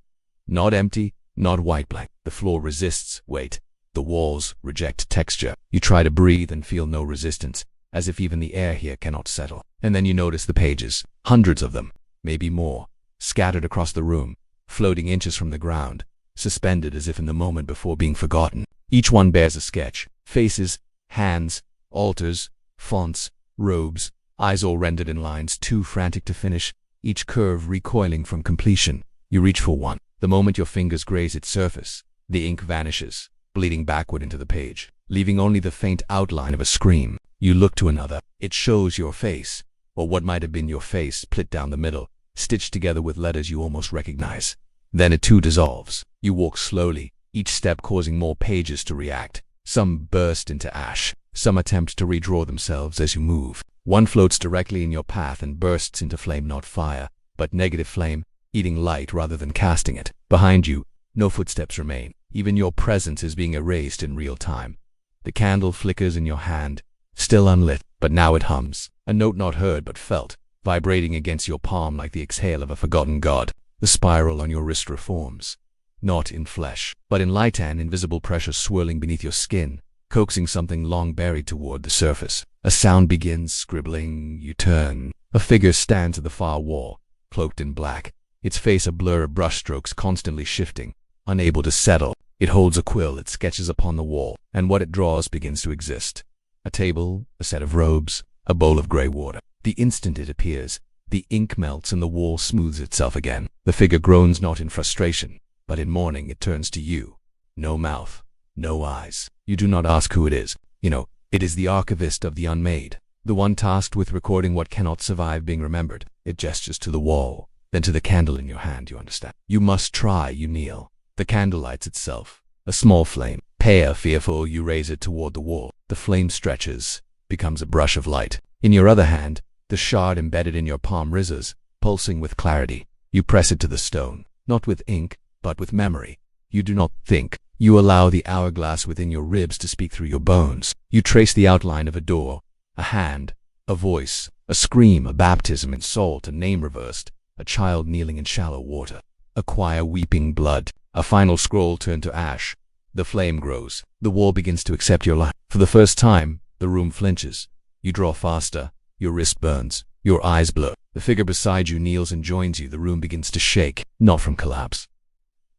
Not empty, not white blank. The floor resists weight. The walls reject texture. You try to breathe and feel no resistance, as if even the air here cannot settle. And then you notice the pages, hundreds of them, maybe more, scattered across the room, floating inches from the ground, suspended as if in the moment before being forgotten. Each one bears a sketch, faces, hands, altars, fonts, robes, eyes all rendered in lines too frantic to finish, each curve recoiling from completion. You reach for one. The moment your fingers graze its surface, the ink vanishes, bleeding backward into the page, leaving only the faint outline of a scream. You look to another. It shows your face, or what might have been your face split down the middle, stitched together with letters you almost recognize. Then it too dissolves. You walk slowly, each step causing more pages to react. Some burst into ash. Some attempt to redraw themselves as you move. One floats directly in your path and bursts into flame, not fire, but negative flame, eating light rather than casting it. Behind you, no footsteps remain. Even your presence is being erased in real time. The candle flickers in your hand, still unlit, but now it hums. A note not heard but felt, vibrating against your palm like the exhale of a forgotten god. The spiral on your wrist reforms, not in flesh, but in light, and invisible pressure swirling beneath your skin, coaxing something long buried toward the surface. A sound begins, scribbling. You turn. A figure stands at the far wall, cloaked in black, its face a blur of brushstrokes constantly shifting, unable to settle. It holds a quill. It sketches upon the wall, and what it draws begins to exist. A table, a set of robes, a bowl of gray water. The instant it appears, the ink melts and the wall smooths itself again. The figure groans not in frustration, but in mourning. It turns to you. No mouth, no eyes. You do not ask who it is. It is the archivist of the unmade, the one tasked with recording what cannot survive being remembered. It gestures to the wall, then to the candle in your hand. You understand. You must try. You kneel. The candle lights itself. A small flame. Pale, fearful, you raise it toward the wall. The flame stretches, becomes a brush of light. In your other hand, the shard embedded in your palm rises, pulsing with clarity. You press it to the stone, not with ink, but with memory. You do not think. You allow the hourglass within your ribs to speak through your bones. You trace the outline of a door, a hand, a voice, a scream, a baptism in salt, a name reversed, a child kneeling in shallow water, a choir weeping blood. A final scroll turned to ash. The flame grows. The wall begins to accept your life. For the first time, the room flinches. You draw faster. Your wrist burns. Your eyes blur. The figure beside you kneels and joins you. The room begins to shake, not from collapse,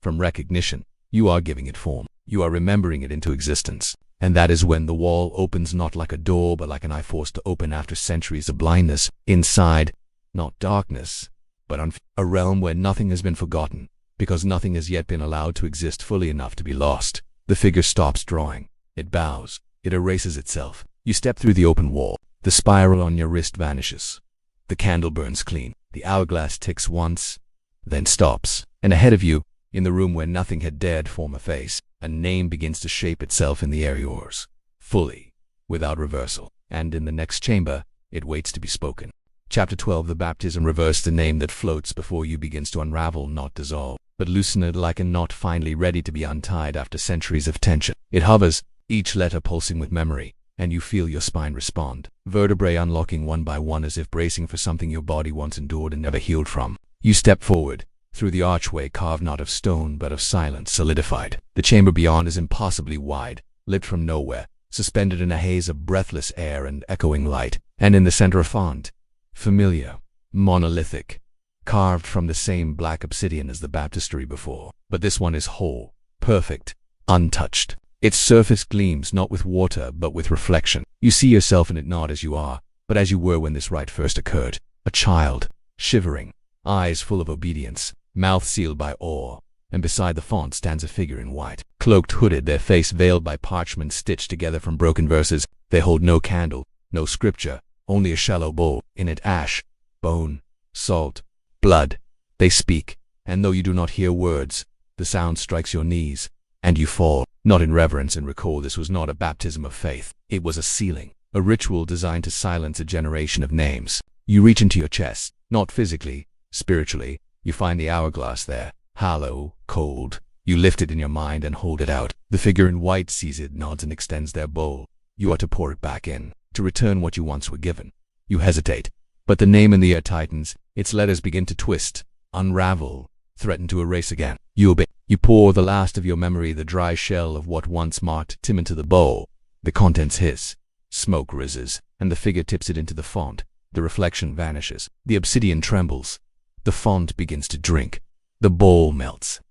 from recognition. You are giving it form. You are remembering it into existence. And that is when the wall opens, not like a door, but like an eye forced to open after centuries of blindness. Inside, not darkness, but a realm where nothing has been forgotten, because nothing has yet been allowed to exist fully enough to be lost. The figure stops drawing. It bows. It erases itself. You step through the open wall. The spiral on your wrist vanishes. The candle burns clean. The hourglass ticks once, then stops. And ahead of you, in the room where nothing had dared form a face, a name begins to shape itself in the air, yours, fully, without reversal. And in the next chamber, it waits to be spoken. Chapter 12. The baptism reversed. The name that floats before you begins to unravel, not dissolve, but loosened like a knot finally ready to be untied after centuries of tension. It hovers, each letter pulsing with memory, and you feel your spine respond, vertebrae unlocking one by one as if bracing for something your body once endured and never healed from. You step forward, through the archway carved not of stone but of silence, solidified. The chamber beyond is impossibly wide, lit from nowhere, suspended in a haze of breathless air and echoing light. And in the center a font, familiar, monolithic, carved from the same black obsidian as the baptistry before. But this one is whole, perfect, untouched. Its surface gleams not with water but with reflection. You see yourself in it, not as you are, but as you were when this rite first occurred. A child, shivering, eyes full of obedience, mouth sealed by awe, and beside the font stands a figure in white, cloaked, hooded, their face veiled by parchment stitched together from broken verses. They hold no candle, no scripture, only a shallow bowl. In it ash, bone, salt, blood. They speak, and though you do not hear words, the sound strikes your knees, and you fall, not in reverence and recall. This was not a baptism of faith. It was a sealing, a ritual designed to silence a generation of names. You reach into your chest, not physically, spiritually. You find the hourglass there, hollow, cold. You lift it in your mind and hold it out. The figure in white sees it, nods, and extends their bowl. You are to pour it back in, to return what you once were given. You hesitate, but the name in the air tightens. Its letters begin to twist, unravel, threaten to erase again. You obey. You pour the last of your memory, the dry shell of what once marked Tim, into the bowl. The contents hiss. Smoke rises, and the figure tips it into the font. The reflection vanishes. The obsidian trembles. The font begins to drink. The bowl melts.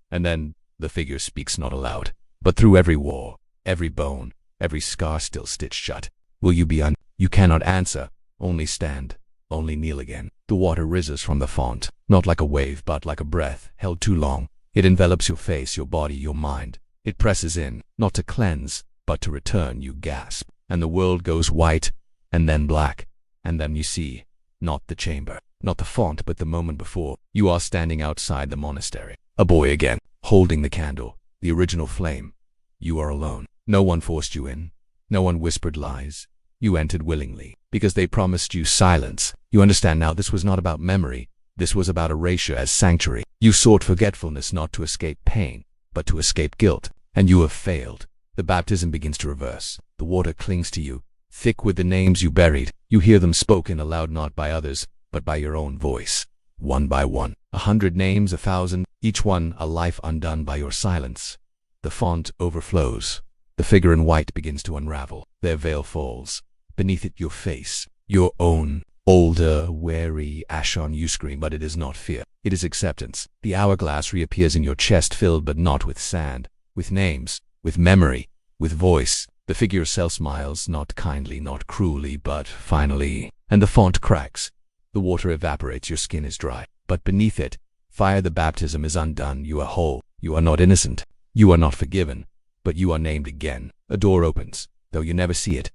And then the figure speaks not aloud, but through every wall, every bone, every scar still stitched shut. Will you be You cannot answer. Only stand. Only kneel again. The water rises from the font, not like a wave, but like a breath held too long. It envelops your face, your body, your mind. It presses in, not to cleanse, but to return. You gasp, and the world goes white, and then black, and then you see, not the chamber, not the font, but the moment before. You are standing outside the monastery, a boy again, holding the candle, the original flame. You are alone. No one forced you in. No one whispered lies. You entered willingly, because they promised you silence. You understand now, this was not about memory. This was about erasure as sanctuary. You sought forgetfulness not to escape pain, but to escape guilt. And you have failed. The baptism begins to reverse. The water clings to you, thick with the names you buried. You hear them spoken aloud, not by others, but by your own voice. One by one. 100 names, 1,000, each one a life undone by your silence. The font overflows. The figure in white begins to unravel. Their veil falls. Beneath it, your face. Your own. Older, wary, ashen. You scream, but it is not fear. It is acceptance. The hourglass reappears in your chest, filled but not with sand. With names. With memory. With voice. The figure itself smiles, not kindly, not cruelly, but finally. And the font cracks. The water evaporates. Your skin is dry. But beneath it, fire. The baptism is undone. You are whole. You are not innocent. You are not forgiven. But you are named again. A door opens, though you never see it.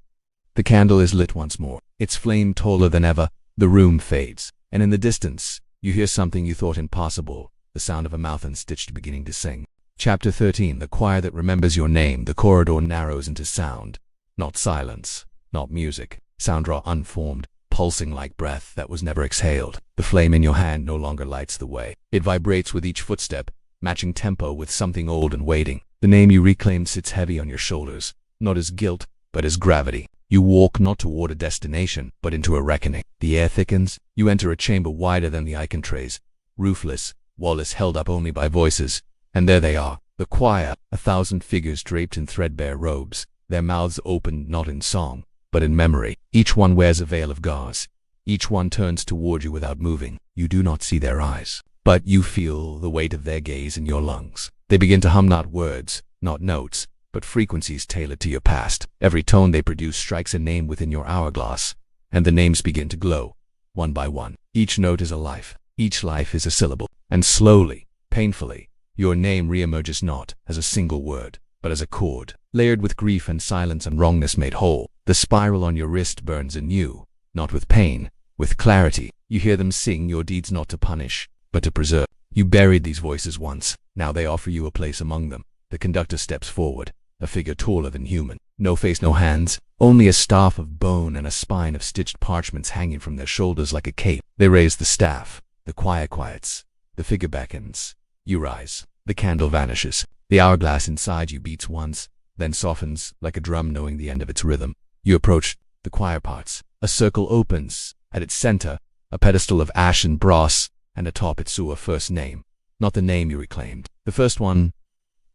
The candle is lit once more, its flame taller than ever. The room fades, and in the distance, you hear something you thought impossible, the sound of a mouth unstitched beginning to sing. Chapter 13. The choir that remembers your name. The corridor narrows into sound. Not silence, not music. Sound raw, unformed, pulsing like breath that was never exhaled. The flame in your hand no longer lights the way. It vibrates with each footstep, matching tempo with something old and waiting. The name you reclaimed sits heavy on your shoulders, not as guilt, but as gravity. You walk not toward a destination, but into a reckoning. The air thickens. You enter a chamber wider than the icon trays, roofless, wallless, held up only by voices. And there they are, the choir, 1,000 figures draped in threadbare robes, their mouths opened not in song, but in memory. Each one wears a veil of gauze. Each one turns toward you without moving. You do not see their eyes, but you feel the weight of their gaze in your lungs. They begin to hum not words, not notes, but frequencies tailored to your past. Every tone they produce strikes a name within your hourglass, and the names begin to glow, one by one. Each note is a life. Each life is a syllable. And slowly, painfully, your name reemerges not as a single word, but as a chord, layered with grief and silence and wrongness made whole. The spiral on your wrist burns anew, not with pain, with clarity. You hear them sing your deeds not to punish, but to preserve. You buried these voices once. Now they offer you a place among them. The conductor steps forward, a figure taller than human. No face, no hands, only a staff of bone and a spine of stitched parchments hanging from their shoulders like a cape. They raise the staff. The choir quiets. The figure beckons. You rise. The candle vanishes. The hourglass inside you beats once, then softens like a drum knowing the end of its rhythm. You approach. The choir parts. A circle opens. At its center, a pedestal of ash and brass, and atop it saw a first name. Not the name you reclaimed. The first one.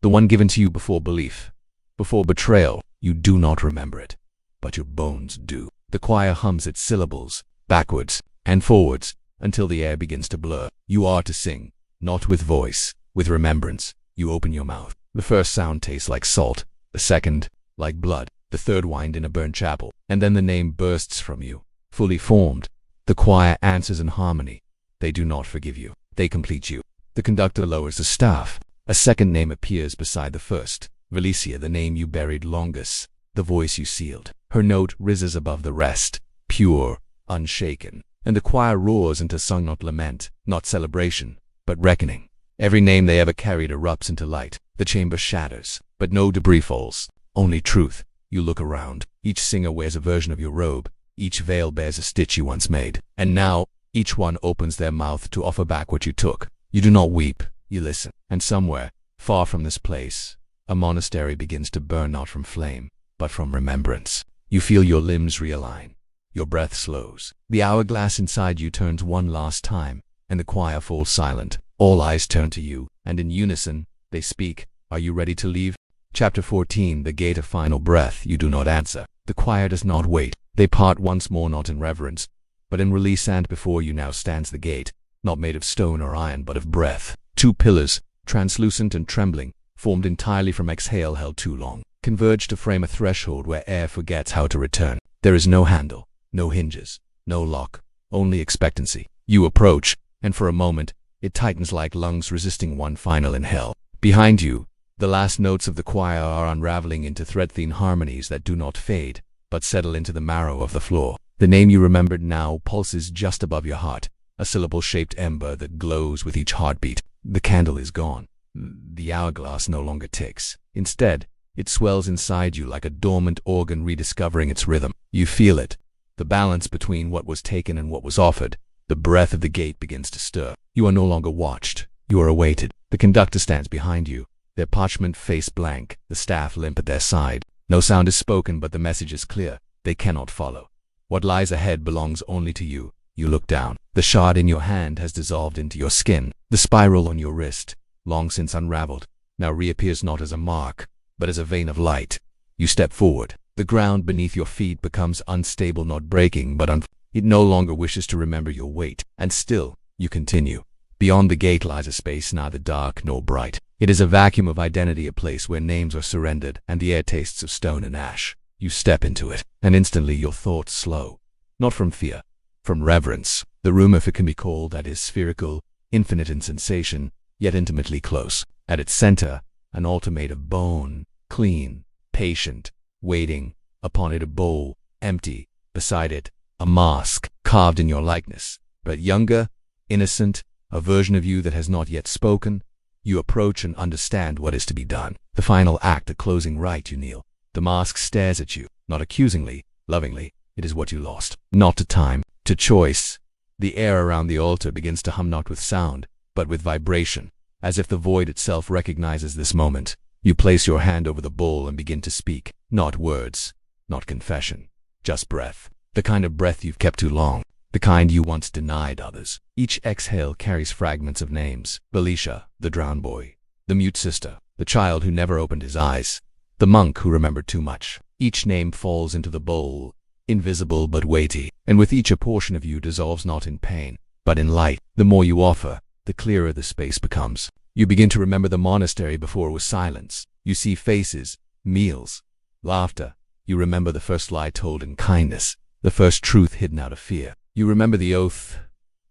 The one given to you before belief. Before betrayal. You do not remember it, but your bones do. The choir hums its syllables, backwards and forwards, until the air begins to blur. You are to sing, not with voice, with remembrance. You open your mouth. The first sound tastes like salt, the second, like blood, the third whined in a burnt chapel, and then the name bursts from you, fully formed. The choir answers in harmony. They do not forgive you. They complete you. The conductor lowers the staff. A second name appears beside the first. Valicia, the name you buried longest, the voice you sealed. Her note rises above the rest, pure, unshaken, and the choir roars into song, not lament, not celebration, but reckoning. Every name they ever carried erupts into light. The chamber shatters, but no debris falls, only truth. You look around. Each singer wears a version of your robe. Each veil bears a stitch you once made. And now, each one opens their mouth to offer back what you took. You do not weep, you listen. And somewhere, far from this place, a monastery begins to burn not from flame, but from remembrance. You feel your limbs realign. Your breath slows. The hourglass inside you turns one last time, and the choir falls silent. All eyes turn to you, and in unison, they speak, "Are you ready to leave?" Chapter 14, The Gate of Final Breath. You do not answer. The choir does not wait. They part once more, not in reverence, but in release, and before you now stands the gate, not made of stone or iron, but of breath. Two pillars, translucent and trembling, formed entirely from exhale held too long, converge to frame a threshold where air forgets how to return. There is no handle, no hinges, no lock, only expectancy. You approach, and for a moment, it tightens like lungs resisting one final inhale. Behind you, the last notes of the choir are unraveling into thread-thin harmonies that do not fade, but settle into the marrow of the floor. The name you remembered now pulses just above your heart, a syllable-shaped ember that glows with each heartbeat. The candle is gone. The hourglass no longer ticks. Instead, it swells inside you like a dormant organ rediscovering its rhythm. You feel it, the balance between what was taken and what was offered. The breath of the gate begins to stir. You are no longer watched. You are awaited. The conductor stands behind you, their parchment face blank, the staff limp at their side. No sound is spoken, but the message is clear. They cannot follow. What lies ahead belongs only to you. You look down. The shard in your hand has dissolved into your skin. The spiral on your wrist, long since unraveled, now reappears not as a mark, but as a vein of light. You step forward. The ground beneath your feet becomes unstable, not breaking, but it no longer wishes to remember your weight. And still, you continue. Beyond the gate lies a space neither dark nor bright. It is a vacuum of identity, a place where names are surrendered and the air tastes of stone and ash. You step into it, and instantly your thoughts slow. Not from fear, from reverence. The room, if it can be called that, is spherical, infinite in sensation, yet intimately close. At its center, an altar made of bone, clean, patient, waiting. Upon it a bowl, empty. Beside it, a mask, carved in your likeness, but younger, innocent, a version of you that has not yet spoken. You approach and understand what is to be done. The final act, the closing rite. You kneel. The mask stares at you, not accusingly, lovingly. It is what you lost. Not to time, to choice. The air around the altar begins to hum, not with sound, but with vibration, as if the void itself recognizes this moment. You place your hand over the bowl and begin to speak. Not words, not confession, just breath. The kind of breath you've kept too long, the kind you once denied others. Each exhale carries fragments of names. Belisha, the drowned boy, the mute sister, the child who never opened his eyes, the monk who remembered too much. Each name falls into the bowl, invisible but weighty, and with each a portion of you dissolves not in pain, but in light. The more you offer, the clearer the space becomes. You begin to remember the monastery before it was silence. You see faces, meals, laughter. You remember the first lie told in kindness, the first truth hidden out of fear. You remember the oath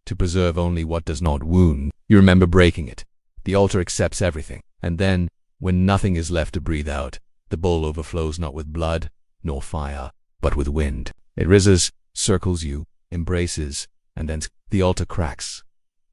to preserve only what does not wound. You remember breaking it. The altar accepts everything. And then, when nothing is left to breathe out, the bowl overflows not with blood, nor fire, but with wind. It rises, circles you, embraces, and then the altar cracks.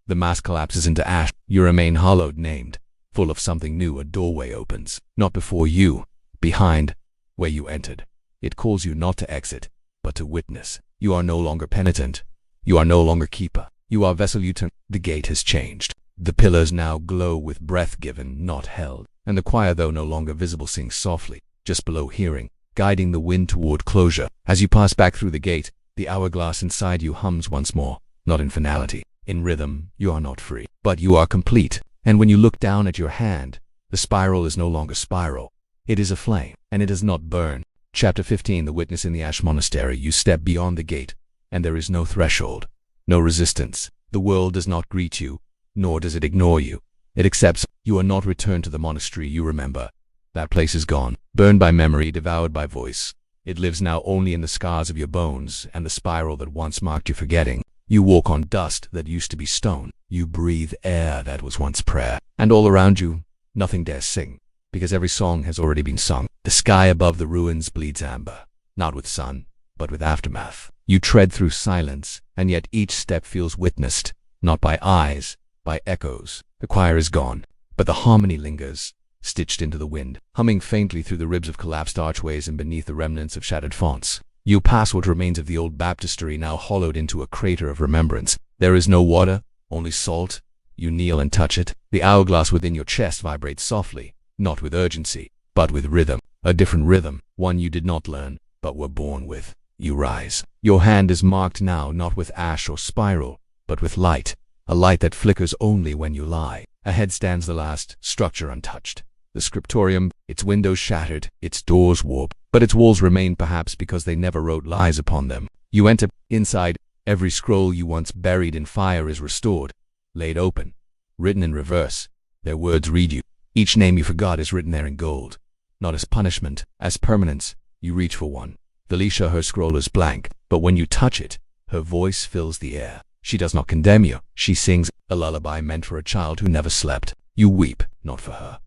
The mask collapses into ash. You remain hollowed, named, full of something new. A doorway opens, not before you, behind, where you entered. It calls you not to exit, but to witness. You are no longer penitent. You are no longer keeper. You are vessel. You turn. The gate has changed. The pillars now glow with breath given, not held. And the choir, though no longer visible, sings softly, just below hearing, guiding the wind toward closure. As you pass back through the gate, the hourglass inside you hums once more, not in finality. In rhythm, you are not free, but you are complete. And when you look down at your hand, the spiral is no longer spiral. It is a flame, and it does not burn. Chapter 15, The Witness in the Ash Monastery. You step beyond the gate, and there is no threshold, no resistance. The world does not greet you, nor does it ignore you. It accepts. You are not returned to the monastery you remember. That place is gone, burned by memory, devoured by voice. It lives now only in the scars of your bones and the spiral that once marked your forgetting. You walk on dust that used to be stone. You breathe air that was once prayer. And all around you, nothing dares sing, because every song has already been sung. The sky above the ruins bleeds amber, not with sun, but with aftermath. You tread through silence, and yet each step feels witnessed, not by eyes, by echoes. The choir is gone, but the harmony lingers, stitched into the wind, humming faintly through the ribs of collapsed archways and beneath the remnants of shattered fonts. You pass what remains of the old baptistery, now hollowed into a crater of remembrance. There is no water, only salt. You kneel and touch it. The hourglass within your chest vibrates softly, not with urgency, but with rhythm. A different rhythm, one you did not learn, but were born with. You rise. Your hand is marked now not with ash or spiral, but with light, a light that flickers only when you lie. Ahead stands the last structure untouched. The scriptorium, its windows shattered, its doors warped, but its walls remain, perhaps because they never wrote lies upon them. You enter. Inside, every scroll you once buried in fire is restored, laid open, written in reverse. Their words read you. Each name you forgot is written there in gold. Not as punishment, as permanence. You reach for one. Felicia, her scroll is blank, but when you touch it, her voice fills the air. She does not condemn you. She sings a lullaby meant for a child who never slept. You weep, not for her,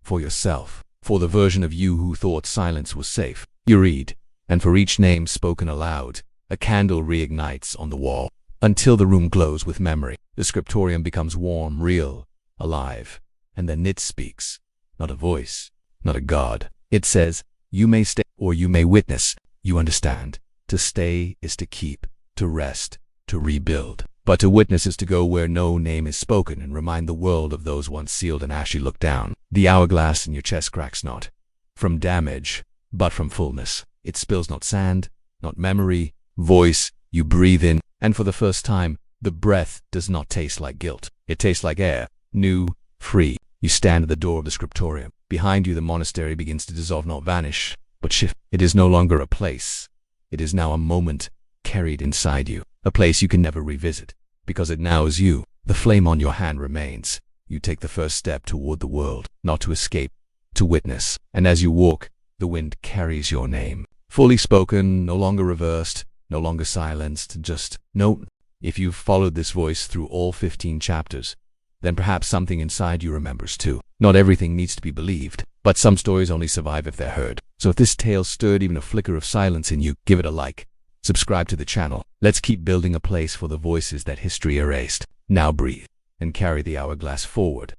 for yourself, for the version of you who thought silence was safe. You read, and for each name spoken aloud, a candle reignites on the wall, until the room glows with memory. The scriptorium becomes warm, real, alive, and then it speaks. Not a voice, not a god. It says, you may stay or you may witness. You understand. To stay is to keep, to rest, to rebuild. But to witness is to go where no name is spoken and remind the world of those once sealed in ash. You look down. The hourglass in your chest cracks not from damage, but from fullness. It spills not sand, not memory, voice. You breathe in, and for the first time, the breath does not taste like guilt. It tastes like air, new, free. You stand at the door of the scriptorium. Behind you, the monastery begins to dissolve, not vanish, but shift. It is no longer a place. It is now a moment carried inside you, a place you can never revisit, because it now is you. The flame on your hand remains. You take the first step toward the world, not to escape, to witness. And as you walk, the wind carries your name. Fully spoken, no longer reversed, no longer silenced, just no. If you've followed this voice through all 15 chapters, then perhaps something inside you remembers too. Not everything needs to be believed, but some stories only survive if they're heard. So if this tale stirred even a flicker of silence in you, give it a like. Subscribe to the channel. Let's keep building a place for the voices that history erased. Now breathe and carry the hourglass forward.